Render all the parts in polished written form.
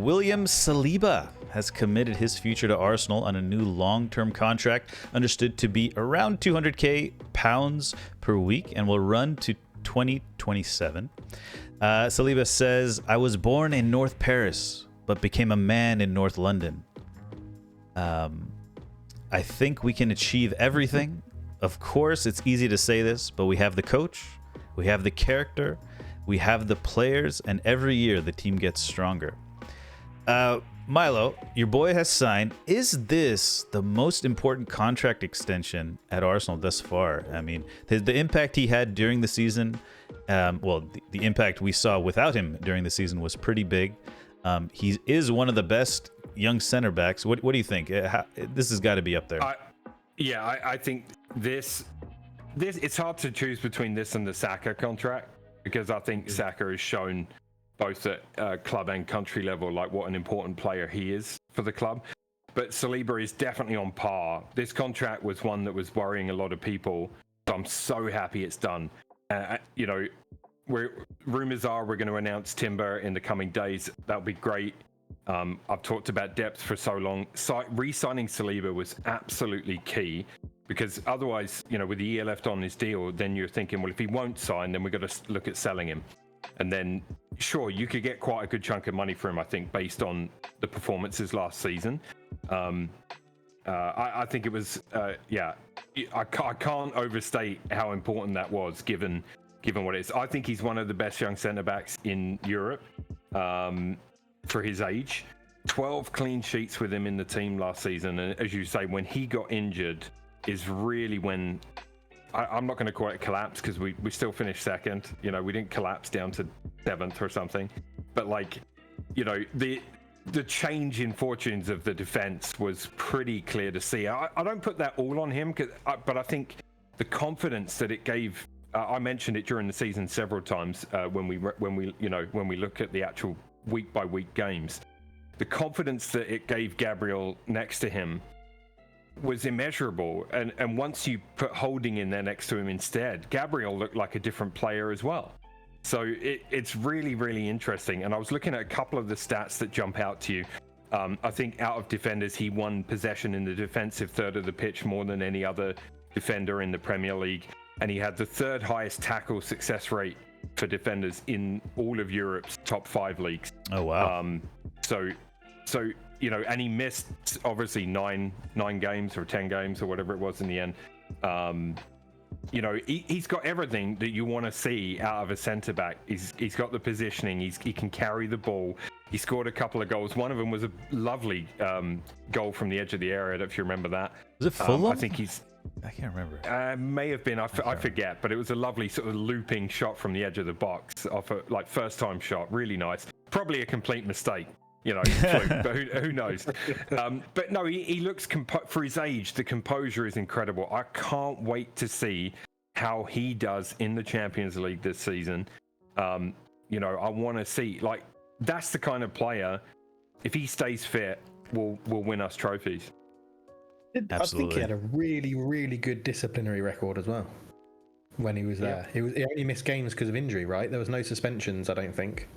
William Saliba has committed his future to Arsenal on a new long-term contract, understood to be around £200,000 per week, and will run to 2027. Saliba says, "I was born in North Paris, but became a man in North London. I think we can achieve everything. Of course, it's easy to say this, but we have the coach, we have the character, we have the players, and every year the team gets stronger." Milo, your boy has signed. Is this the most important contract extension at Arsenal thus far? I mean, the impact he had during the season, the impact we saw without him during the season was pretty big. He is one of the best young center backs. What do you think? This has got to be up there. I think this it's hard to choose between this and the Saka contract, because I think Saka has shown both at club and country level like what an important player he is for the club. But Saliba is definitely on par. This contract was one that was worrying a lot of people, so I'm so happy it's done. Rumors are we're going to announce Timber in the coming days. That'll be great. I've talked about depth for so long. Re-signing Saliba was absolutely key, because otherwise, with the year left on his deal, then you're thinking, well, if he won't sign, then we've got to look at selling him. And then, sure, you could get quite a good chunk of money for him, I think, based on the performances last season. I think it was, I can't overstate how important that was, given what it is. I think he's one of the best young centre-backs in Europe for his age. 12 clean sheets with him in the team last season. And as you say, when he got injured is really when... I'm not going to call it a collapse, because we still finished second. We didn't collapse down to 7th or something. But the change in fortunes of the defense was pretty clear to see. I don't put that all on him, but I think the confidence that it gave. I mentioned it during the season several times when we look at the actual week by week games. The confidence that it gave Gabriel next to him was immeasurable, and once you put Holding in there next to him instead, Gabriel looked like a different player as well. So it's really, really interesting. And I was looking at a couple of the stats that jump out to you. I think out of defenders, he won possession in the defensive third of the pitch more than any other defender in the Premier League, and he had the third highest tackle success rate for defenders in all of Europe's top 5 leagues. Oh wow. So and he missed obviously nine games or 10 games or whatever it was in the end. He's got everything that you want to see out of a centre back. He's got the positioning. He can carry the ball. He scored a couple of goals. One of them was a lovely goal from the edge of the area. I don't know if you remember that. Was it Fulham? I think I can't remember. May have been. I forget. But it was a lovely sort of looping shot from the edge of the box, off a first time shot. Really nice. Probably a complete mistake. Fluke, but who knows? But no, he looks for his age. The composure is incredible. I can't wait to see how he does in the Champions League this season. I want to see, that's the kind of player, if he stays fit, will win us trophies. Absolutely. I think he had a really, really good disciplinary record as well when he was there. He only missed games because of injury, right? There was no suspensions, I don't think,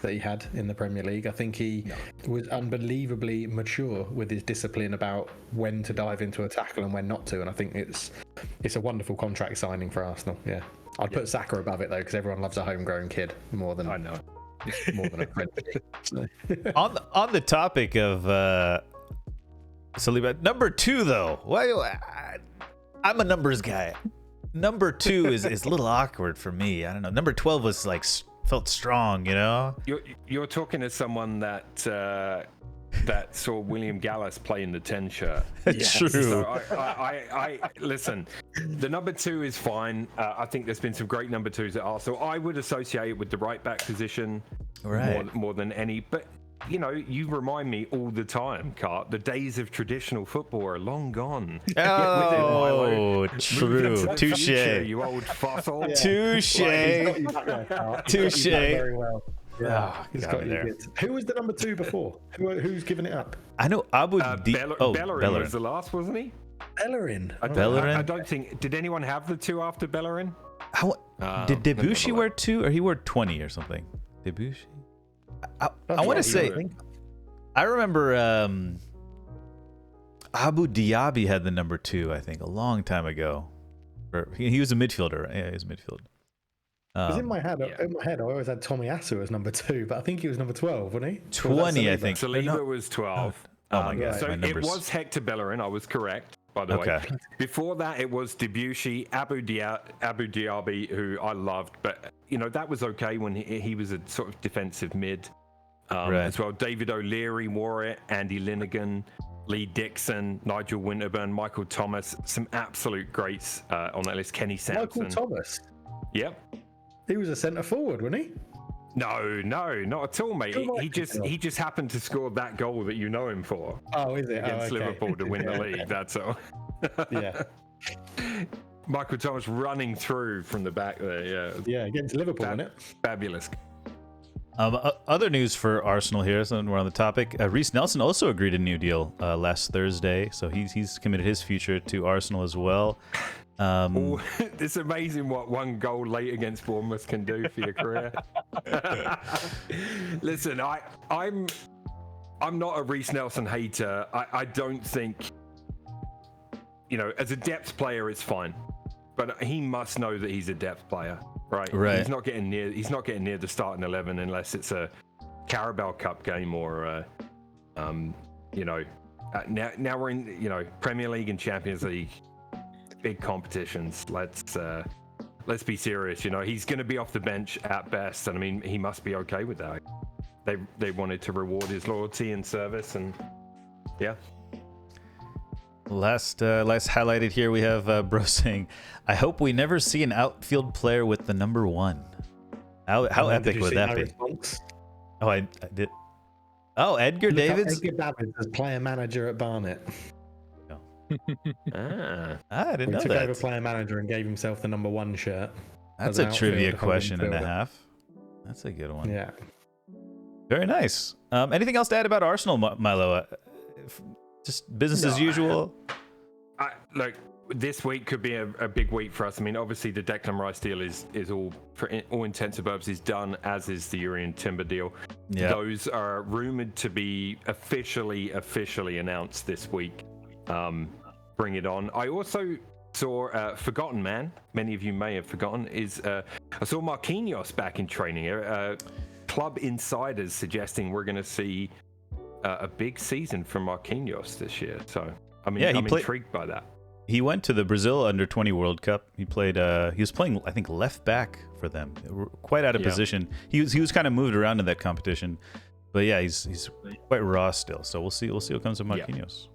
that he had in the Premier League. I think he was unbelievably mature with his discipline about when to dive into a tackle and when not to, and I think it's a wonderful contract signing for Arsenal. I'd put Saka above it though, because everyone loves a homegrown kid more than a friend. On the topic of Saliba, number 2 though, I'm a numbers guy. Number 2 is a little awkward for me. I don't know. Number 12 was felt strong, You're talking to someone that saw William Gallas play in the 10 shirt. True. So I listen. The number 2 is fine. I think there's been some great number 2s at Arsenal. I would associate it with the right back position more than any. But you remind me all the time, Cart. The days of traditional football are long gone. Oh, true. Touche. You old fossil. Touche. Touche. Very well. Yeah, he's got you there. good. Who was the number 2 before? Who's given it up? I know Abu Bellerin was the last, wasn't he? Bellerin. Bellerin. I don't think. Did anyone have the 2 after Bellerin? Did Debussy wear 2, or he wore 20 or something? Debussy. I want to say I remember Abu Dhabi had the number 2, I think, a long time ago. He was a midfielder. Right? Yeah, he was a midfielder. Because in my head, I always had Tommy Asu as number 2, but I think he was number 12, wasn't he? 20, I think. Saliba was 12. Oh my god! So my it was Hector Bellerin. I was correct, by the way. Before that, it was Debussy, Abu Dhabi, who I loved, but that was okay when he was a sort of defensive mid as well. David O'Leary wore it, Andy Linnigan, Lee Dixon, Nigel Winterburn, Michael Thomas, some absolute greats on that list. Kenny Sampson. Michael Thomas. Yep. He was a centre forward, wasn't he? No, not at all, mate. He just happened to score that goal that you know him for. Oh, is it? Against Liverpool to win the league, that's all. Yeah. Michael Thomas running through from the back there, yeah. Yeah, against Liverpool, isn't it? Fabulous. Other news for Arsenal here, so we're on the topic. Reece Nelson also agreed a new deal last Thursday, so he's committed his future to Arsenal as well. It's amazing what one goal late against Bournemouth can do for your career. Listen, I'm not a Reece Nelson hater. I don't think, as a depth player, it's fine, but he must know that he's a depth player, right? He's not getting near the starting 11 unless it's a Carabao Cup game or now we're in Premier League and Champions League. Big competitions. Let's be serious. He's going to be off the bench at best, and I mean he must be okay with that. They wanted to reward his loyalty and service, and yeah. Last highlighted here we have Bro saying, "I hope we never see an outfield player with the number 1." How epic would that be? Response? Oh, I did. Oh, Edgar Davids. Edgar Davids as player manager at Barnet. I didn't know took that. over player manager and gave himself the number 1 shirt. That's a trivia question and a half. That's a good one. Yeah. Very nice. Anything else to add about Arsenal, Milo? Just business as usual? Look, this week could be a big week for us. I mean, obviously the Declan Rice deal is all, for all intents and purposes, done, as is the Urian Timber deal. Yeah. Those are rumored to be officially announced this week. Bring it on. I also saw Forgotten Man. Many of you may have forgotten. I saw Marquinhos back in training. Club insiders suggesting we're going to see a big season from Marquinhos this year. So I'm intrigued by that. He went to the Brazil Under-20 World Cup. He played. He was playing, I think, left back for them. Quite out of position. He was kind of moved around in that competition. But yeah, he's quite raw still. So we'll see what comes of Marquinhos.